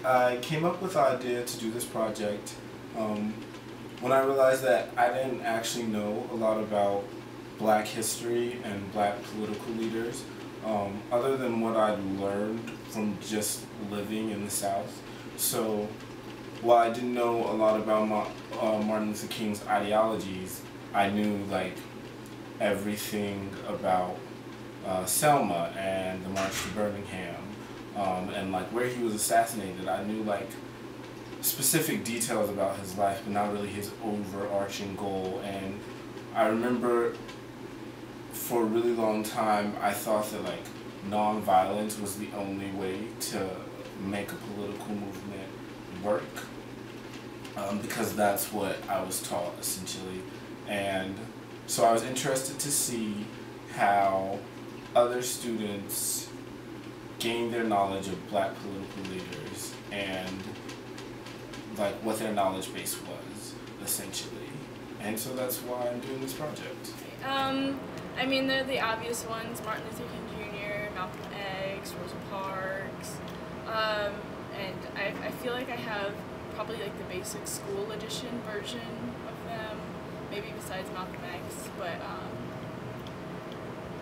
I came up with the idea to do this project when I realized that I didn't actually know a lot about Black history and Black political leaders, other than what I'd learned from just living in the South. So while I didn't know a lot about Martin Luther King's ideologies, I knew like everything about Selma and the March to Birmingham, and like where he was assassinated. I knew like specific details about his life, but not really his overarching goal. And I remember for a really long time I thought that like non-violence was the only way to make a political movement work, because that's what I was taught essentially. And so I was interested to see how other students gain their knowledge of Black political leaders and like what their knowledge base was essentially. And so that's why I'm doing this project. I mean, they're the obvious ones: Martin Luther King Jr., Malcolm X, Rosa Parks, and I feel like I have probably like the basic school edition version of them, maybe besides Malcolm X. But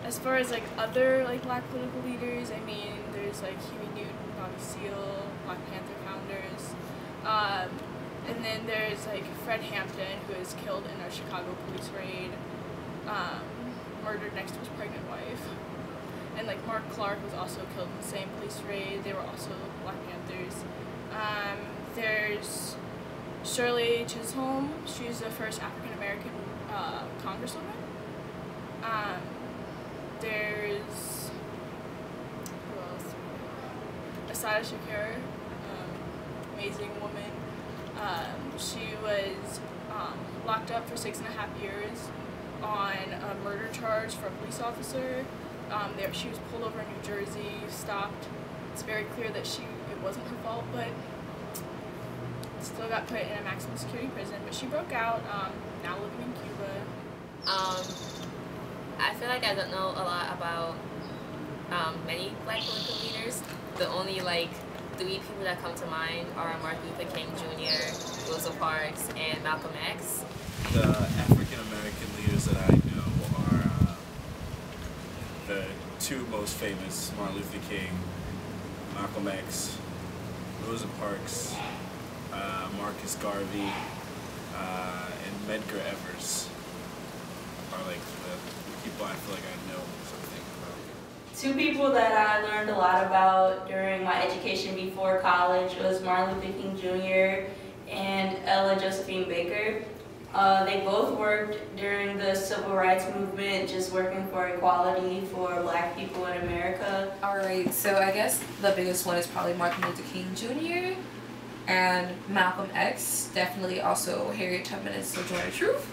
as far as like other like Black political leaders, I mean, there's like Huey Newton, Bobby Seale, Black Panther founders, and then there's like Fred Hampton, who was killed in a Chicago police raid, murdered next to his pregnant wife. And like Mark Clark was also killed in the same police raid. They were also Black Panthers. There's Shirley Chisholm. She's the first African American congresswoman. There's who else? Assata Shakur, amazing woman. She was locked up for 6.5 years on a murder charge for a police officer. She was pulled over in New Jersey, stopped. It's very clear that it wasn't her fault, but still got put in a maximum security prison. But she broke out, now living in Cuba. I feel like I don't know a lot about many Black political leaders. The only like 3 people that come to mind are Martin Luther King Jr., Rosa Parks, and Malcolm X. The African American leaders that I know are the 2 most famous: Martin Luther King, Malcolm X, Rosa Parks, Marcus Garvey, and Medgar Evers are like the people I feel like I know something about. 2 people that I learned a lot about during my education before college was Martin Luther King Jr. and Ella Josephine Baker. They both worked during the Civil Rights Movement, just working for equality for Black people in America. Alright, so I guess the biggest one is probably Martin Luther King Jr. and Malcolm X, definitely also Harriet Tubman and Sojourner Truth.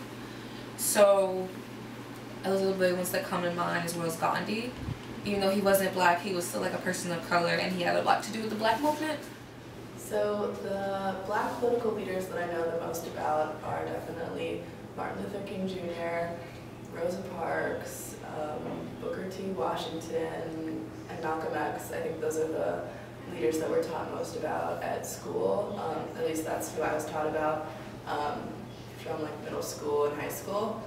So those are the big ones that come to mind, as well as Gandhi. Even though he wasn't Black, he was still like a person of color, and he had a lot to do with the Black movement. So the Black political leaders that I know the most about are definitely Martin Luther King Jr., Rosa Parks, Booker T. Washington, and Malcolm X. I think those are the leaders that we're taught most about at school. At least that's who I was taught about from like middle school and high school.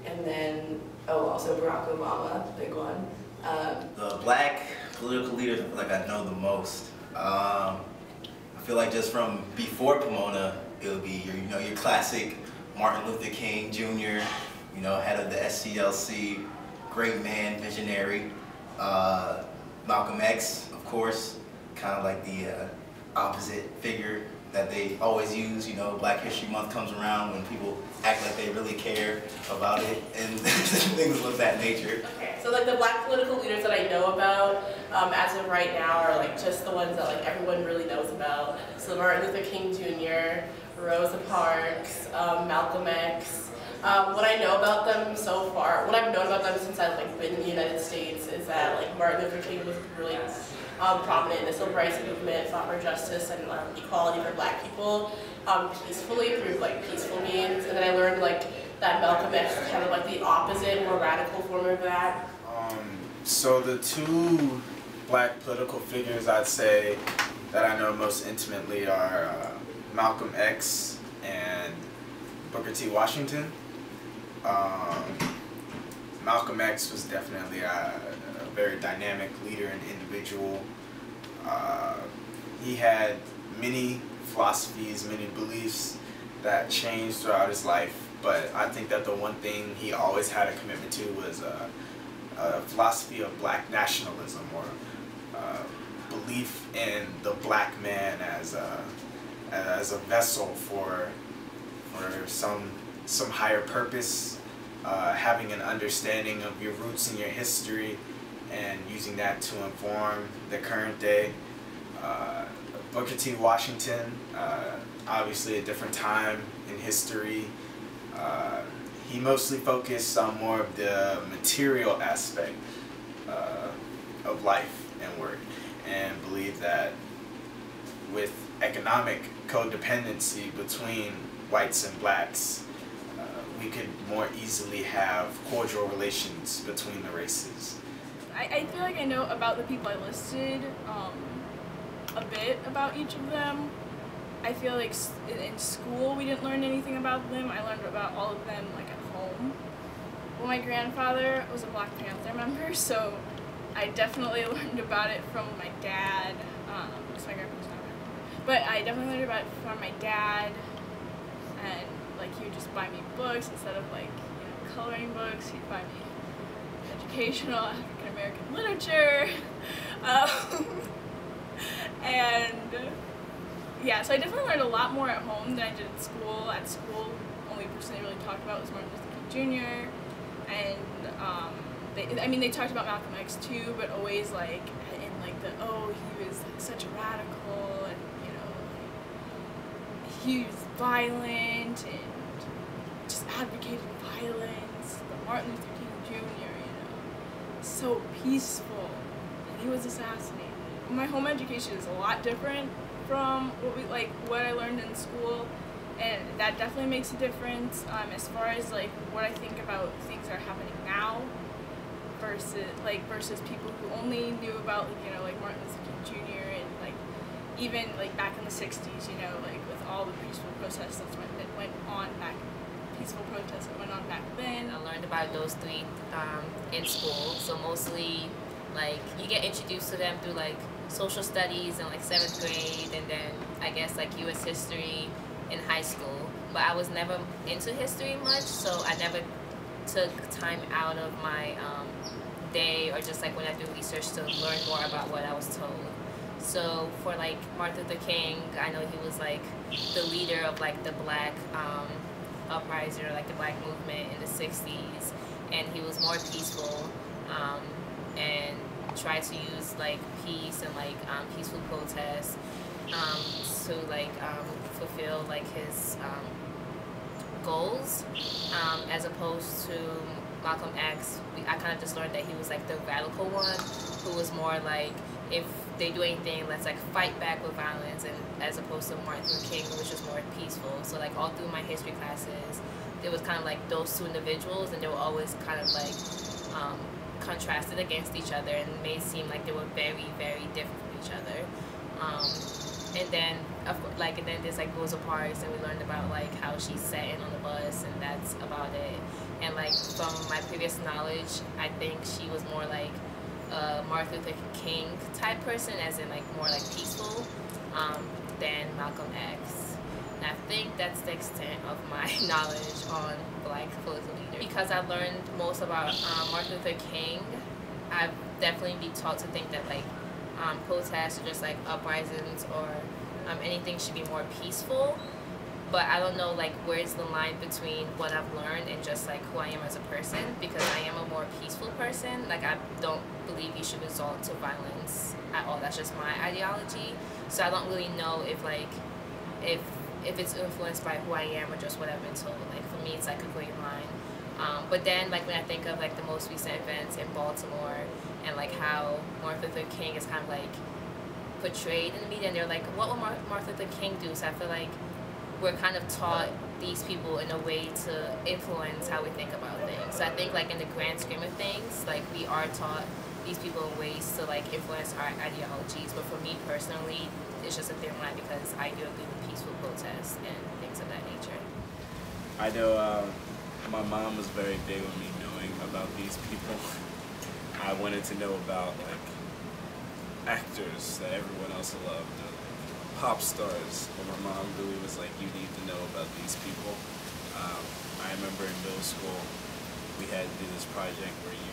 And then, also Barack Obama, big one. The Black political leaders I feel like I know the most. I feel like just from before Pomona, it would be your classic Martin Luther King Jr., head of the SCLC, great man, visionary. Malcolm X, of course, kind of like the opposite figure that they always use. Black History Month comes around when people act like they really care about it and things of that nature. Okay, so like the Black political leaders that I know about as of right now are like just the ones that like everyone really knows about. So Martin Luther King Jr., Rosa Parks, Malcolm X. What I know about them so far, what I've known about them since I've like been in the United States is that like Martin Luther King was really prominent in the Civil Rights Movement, fought for justice and equality for Black people peacefully through like peaceful means. And then I learned like that Malcolm X is kind of like the opposite, more radical form of that. So the 2 Black political figures I'd say that I know most intimately are Malcolm X and Booker T. Washington. Malcolm X was definitely a very dynamic leader and individual. He had many philosophies, many beliefs that changed throughout his life, but I think that the one thing he always had a commitment to was a philosophy of black nationalism, or belief in the black man as a vessel for some higher purpose, having an understanding of your roots and your history, and using that to inform the current day. Booker T. Washington, obviously a different time in history. He mostly focused on more of the material aspect of life and work, and believed that with economic codependency between whites and blacks, we could more easily have cordial relations between the races. I feel like I know about the people I listed a bit about each of them. I feel like in school we didn't learn anything about them. I learned about all of them like at home. Well, my grandfather was a Black Panther member, so I definitely learned about it from my dad. Because my grandpa was not a member. But I definitely learned about it from my dad, and like he would just buy me books instead of like, you know, coloring books. He'd buy me educational African American literature. And yeah, so I definitely learned a lot more at home than I did at school. At school, the only person they really talked about was Martin Luther King Jr. And they talked about Malcolm X too, but always like in like he was like such a radical, and you know, like, he was violent and just advocated violence. But Martin Luther King Jr., you know, so peaceful, and he was assassinated. My home education is a lot different from what I learned in school, and that definitely makes a difference as far as like what I think about things that are happening now versus people who only knew about like Martin Luther King Jr. and like even like back in the 60s, you know, like with all the peaceful protests that went on back then. I learned about those three in school, so mostly like you get introduced to them through like social studies in like 7th grade, and then I guess like US history in high school. But I was never into history much, so I never took time out of my day or just like when I do research to learn more about what I was told. So for like Martin Luther King, I know he was like the leader of like the black uprising, or like the black movement in the 60s, and he was more peaceful and tried to use like peace and like peaceful protests to like fulfill like his goals, as opposed to Malcolm X. I kind of just learned that he was like the radical one, who was more like, if they do anything, let's like fight back with violence, and as opposed to Martin Luther King, who was just more peaceful. So like all through my history classes, it was kind of like those two individuals, and they were always kind of like contrasted against each other, and it made seem like they were very, very different from each other. And then there's like Rosa Parks, and we learned about like how she sat in on the bus, and that's about it. And like from my previous knowledge, I think she was more like a Martin Luther King type person, as in like more like peaceful, than Malcolm X. And I think that's the extent of my knowledge on black political leaders. Because I learned most about Martin Luther King, I've definitely been taught to think that like protests or just like uprisings or anything should be more peaceful. But I don't know like where's the line between what I've learned and just like who I am as a person, because I am a more peaceful person. Like I don't believe you should resort to violence at all. That's just my ideology. So I don't really know if like if it's influenced by who I am or just what I've been told. Like for me, it's like a gray line. But then like when I think of like the most recent events in Baltimore, and like how Martin Luther King is kind of like portrayed in the media, and they're like, what will Martin Luther King do? So I feel like we're kind of taught these people in a way to influence how we think about things. So I think like in the grand scheme of things, like we are taught these people in ways to like influence our ideologies. But for me personally, it's just a thin line because I do agree with peaceful protests and things of that nature. I know my mom was very big on me knowing about these people. I wanted to know about like actors that everyone else loved, pop stars. But my mom really was like, you need to know about these people. I remember in middle school, we had to do this project where you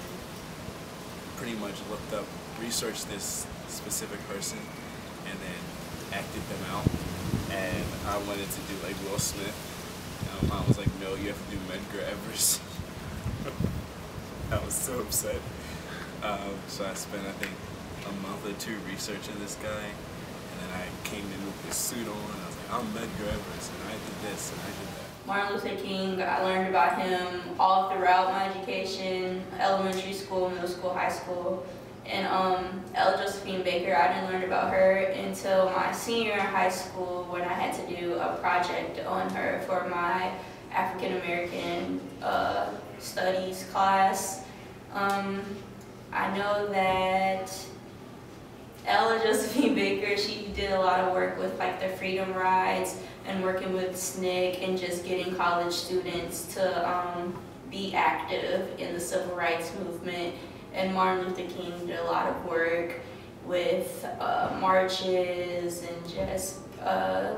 pretty much looked up, researched this specific person, and then acted them out. And I wanted to do like Will Smith. And my mom was like, no, you have to do Medgar Evers. I was so upset. So I spent, I think, a month or two researching this guy. And then I came in with this suit on, and I was like, I'm Medgar Evers, and I did this, and I did that. Martin Luther King, I learned about him all throughout my education, elementary school, middle school, high school. And Ella Josephine Baker, I didn't learn about her until my senior year in high school when I had to do a project on her for my African American studies class. I know that Ella Josephine Baker, she did a lot of work with like the Freedom Rides and working with SNCC and just getting college students to be active in the civil rights movement. And Martin Luther King did a lot of work with marches and just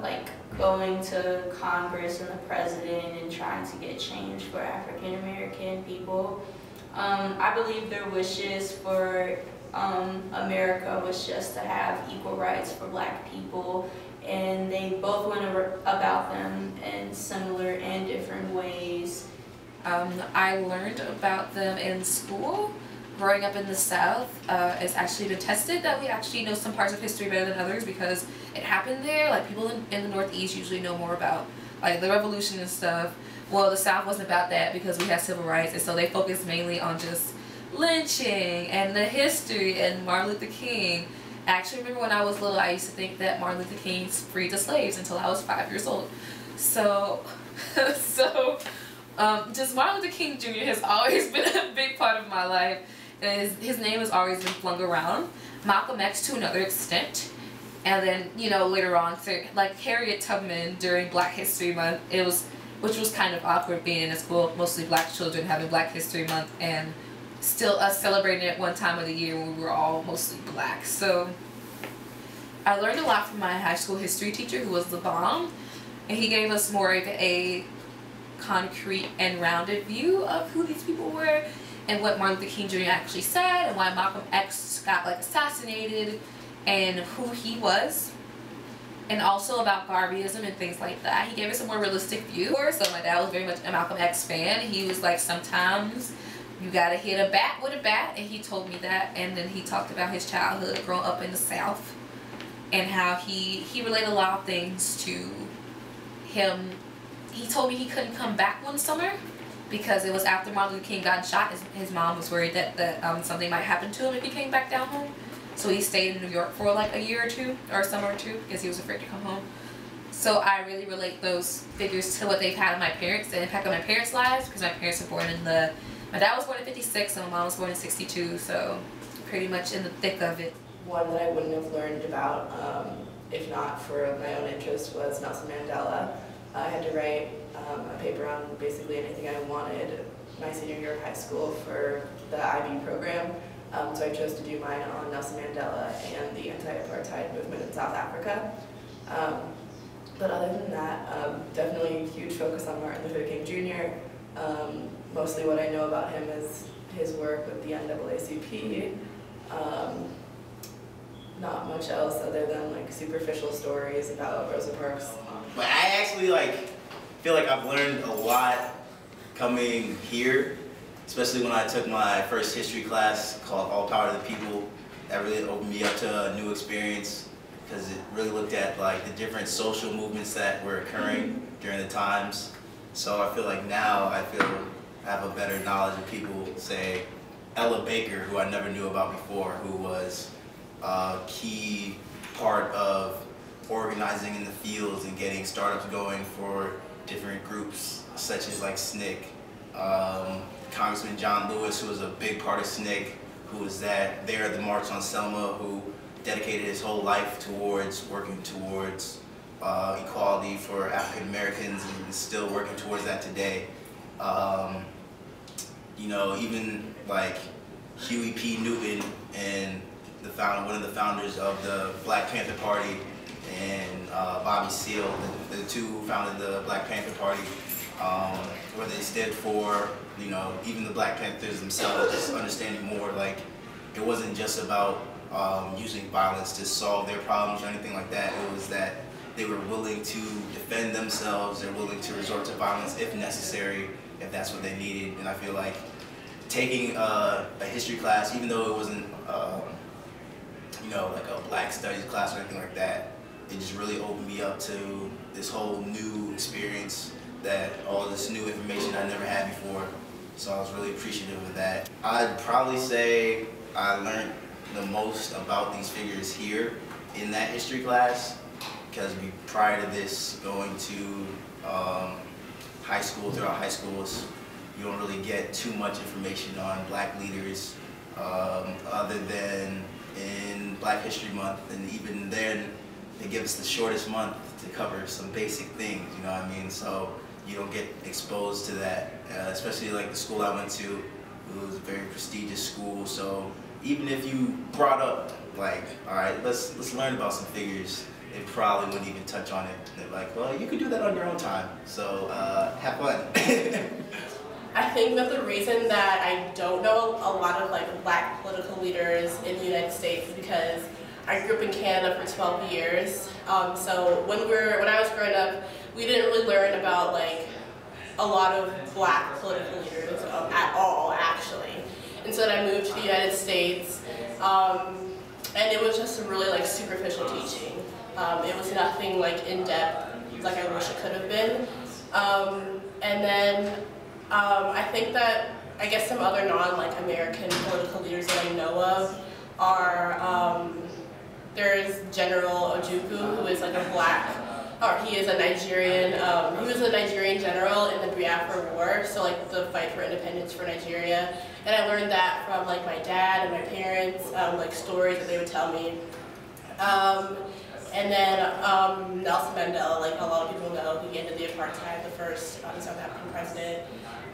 like going to Congress and the president and trying to get change for African American people. I believe their wishes for America was just to have equal rights for Black people, and they both went about them in similar and different ways. I learned about them in school. Growing up in the South, it's actually been tested that we actually know some parts of history better than others because it happened there. Like people in the Northeast usually know more about like the Revolution and stuff. Well, the South wasn't about that because we had civil rights, and so they focused mainly on just lynching and the history and Martin Luther King. I actually remember when I was little, I used to think that Martin Luther King freed the slaves until I was 5 years old. So, just Martin Luther King Jr. has always been a big part of my life. And his name has always been flung around. Malcolm X to another extent. And then, you know, later on, like Harriet Tubman during Black History Month, which was kind of awkward being in a school, mostly Black children having Black History Month, and still us celebrating it one time of the year when we were all mostly Black. So I learned a lot from my high school history teacher, who was the bomb, and he gave us more of a concrete and rounded view of who these people were and what Martin Luther King Jr. actually said and why Malcolm X got like assassinated and who he was, and also about Garveyism and things like that. He gave us a more realistic view. So my dad was very much a Malcolm X fan. He was like, sometimes you gotta hit a bat with a bat, and he told me that. And then he talked about his childhood growing up in the South and how he related a lot of things to him. He told me he couldn't come back one summer because it was after Martin Luther King got shot. His mom was worried that something might happen to him if he came back down home. So he stayed in New York for like a year or two, or a summer or two, because he was afraid to come home. So I really relate those figures to what they've had on my parents, the impact on my parents' lives, because my parents were born in my dad was born in '56 and my mom was born in '62, so pretty much in the thick of it. One that I wouldn't have learned about if not for my own interest was Nelson Mandela. I had to write a paper on basically anything I wanted my senior year of high school for the IB program. So I chose to do mine on Nelson Mandela and the anti-apartheid movement in South Africa. But other than that, definitely a huge focus on Martin Luther King Jr. Mostly what I know about him is his work with the NAACP. Not much else other than like superficial stories about Rosa Parks. But I actually feel like I've learned a lot coming here, especially when I took my first history class called All Power to the People. That really opened me up to a new experience because it really looked at like the different social movements that were occurring during the times. So I feel like now I have a better knowledge of people, say Ella Baker, who I never knew about before, who was a key part of organizing in the fields and getting startups going for different groups such as like SNCC. Congressman John Lewis, who was a big part of SNCC, who was there at the March on Selma, who dedicated his whole life towards working towards equality for African Americans, and is still working towards that today. You know, even like Huey P. Newton and one of the founders of the Black Panther Party, and Bobby Seale, the two who founded the Black Panther Party, where they stood for, you know, even the Black Panthers themselves, just understanding more, like, it wasn't just about using violence to solve their problems or anything like that. It was that they were willing to defend themselves, they're willing to resort to violence if necessary, if that's what they needed. And I feel like taking a history class, even though it wasn't, you know, like a Black Studies class or anything like that, it just really opened me up to this whole new experience, that all this new information I never had before. So I was really appreciative of that. I'd probably say I learned the most about these figures here in that history class, because prior to this, going to high school, throughout high schools, you don't really get too much information on Black leaders other than in Black History Month, and even then they give us the shortest month to cover some basic things, you know what I mean? So you don't get exposed to that, especially like the school I went to. It was a very prestigious school, so even if you brought up like, all right, let's learn about some figures, they probably wouldn't even touch on it. They're like, well, you can do that on your own time, so have fun. I think that the reason that I don't know a lot of like Black political leaders in the United States is because I grew up in Canada for 12 years. So when I was growing up, we didn't really learn about like a lot of Black political leaders at all, actually. And so then I moved to the United States, and it was just some really like superficial teaching. It was nothing like in depth like I wish it could have been. And then I think that I guess some other non-American political leaders that I know of are, there's General Ojukwu, who is like a Black, or he is a Nigerian, he was a Nigerian general in the Biafra War, so like the fight for independence for Nigeria. And I learned that from like my dad and my parents, like stories that they would tell me. And then Nelson Mandela, like a lot of people know, he ended the apartheid, the first South African president.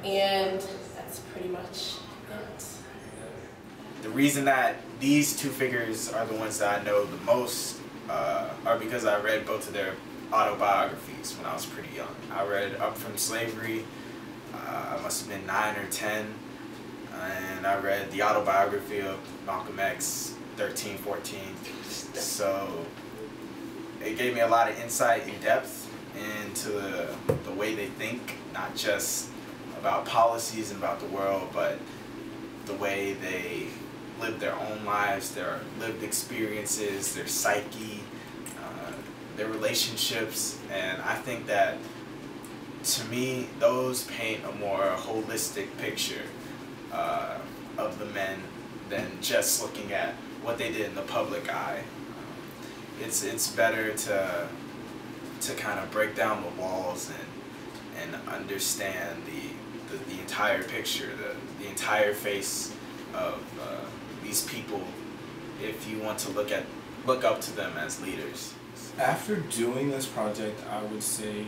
And that's pretty much it. The reason that these two figures are the ones that I know the most are because I read both of their autobiographies when I was pretty young. I read Up From Slavery, I must have been 9 or 10, and I read the autobiography of Malcolm X, 13, 14. So it gave me a lot of insight and depth into the way they think, not just about policies and about the world, but the way they live their own lives, their lived experiences, their psyche, their relationships. And I think that, to me, those paint a more holistic picture of the men than just looking at what they did in the public eye. It's better to kind of break down the walls and understand the entire picture, the entire face of these people, if you want to look up to them as leaders. After doing this project, I would say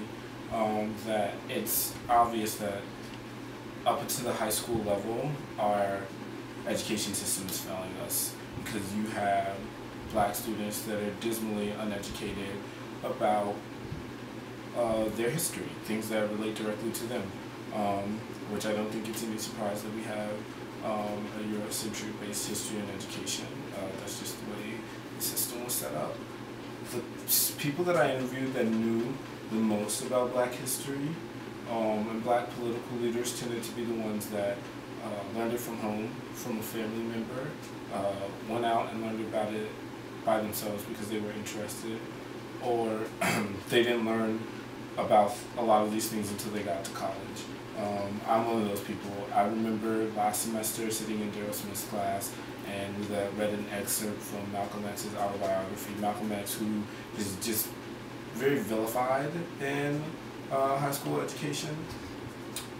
that it's obvious that up to the high school level, our education system is failing us, because you have Black students that are dismally uneducated about their history, things that relate directly to them, which I don't think it's any surprise that we have a Eurocentric-based history and education. That's just the way the system was set up. The people that I interviewed that knew the most about Black history and Black political leaders tended to be the ones that learned it from home, from a family member, went out and learned about it by themselves because they were interested, or they didn't learn about a lot of these things until they got to college. I'm one of those people. I remember last semester sitting in Daryl Smith's class, and we read an excerpt from Malcolm X's autobiography. Malcolm X, who is just very vilified in high school education.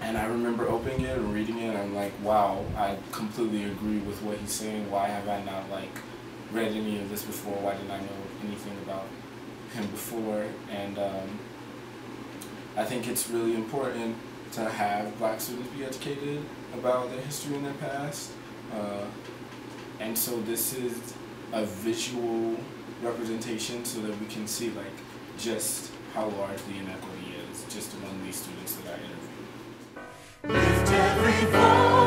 And I remember opening it and reading it, and I'm like, wow, I completely agree with what he's saying. Why have I not like read any of this before? Why didn't I know anything about him before? And I think it's really important to have black students be educated about their history and their past. And so this is a visual representation so that we can see like just how large the inequity is just among these students that I interviewed. Lift every voice.